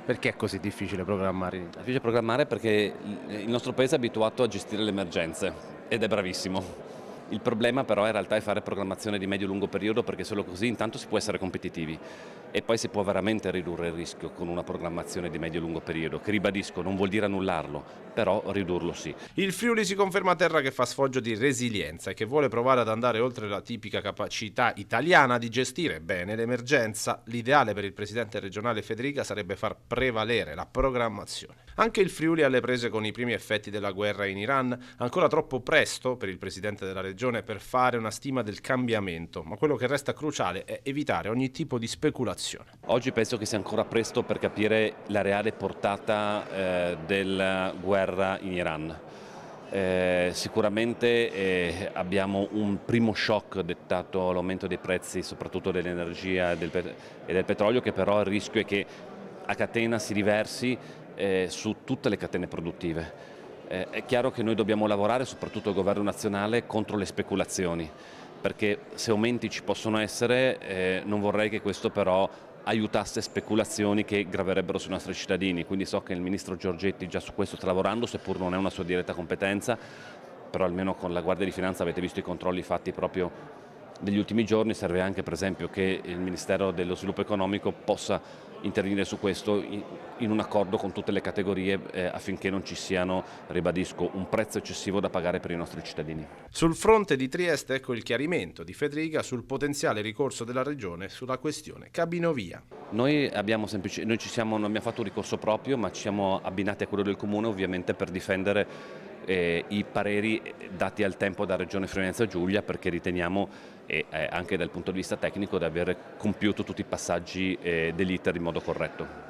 Perché è così difficile programmare in È Italia? difficile programmare perché il nostro paese è abituato a gestire le emergenze ed è bravissimo. Il problema però in realtà è fare programmazione di medio-lungo periodo, perché solo così intanto si può essere competitivi e poi si può veramente ridurre il rischio con una programmazione di medio-lungo periodo, che ribadisco non vuol dire annullarlo, però ridurlo sì. Il Friuli si conferma terra che fa sfoggio di resilienza e che vuole provare ad andare oltre la tipica capacità italiana di gestire bene l'emergenza. L'ideale per il presidente regionale Federica sarebbe far prevalere la programmazione. Anche il Friuli è alle prese con i primi effetti della guerra in Iran, ancora troppo presto per il presidente della regione per fare una stima del cambiamento, ma quello che resta cruciale è evitare ogni tipo di speculazione. Oggi penso che sia ancora presto per capire la reale portata della guerra in Iran. Sicuramente abbiamo un primo shock dettato all'aumento dei prezzi, soprattutto dell'energia e del petrolio, che però il rischio è che a catena si riversi su tutte le catene produttive. È chiaro che noi dobbiamo lavorare, soprattutto il governo nazionale, contro le speculazioni, perché se aumenti ci possono essere, non vorrei che questo però aiutasse speculazioni che graverebbero sui nostri cittadini, quindi so che il ministro Giorgetti già su questo sta lavorando, seppur non è una sua diretta competenza, però almeno con la Guardia di Finanza avete visto i controlli fatti proprio negli ultimi giorni. Serve anche per esempio che il Ministero dello Sviluppo Economico possa intervenire su questo in un accordo con tutte le categorie affinché non ci siano, ribadisco, un prezzo eccessivo da pagare per i nostri cittadini. Sul fronte di Trieste ecco il chiarimento di Federica sul potenziale ricorso della regione sulla questione cabinovia. Noi abbiamo non abbiamo fatto un ricorso proprio, ma ci siamo abbinati a quello del Comune ovviamente per difendere i pareri dati al tempo da Regione Friuli-Venezia Giulia, perché riteniamo, anche dal punto di vista tecnico, di aver compiuto tutti i passaggi dell'iter in modo corretto.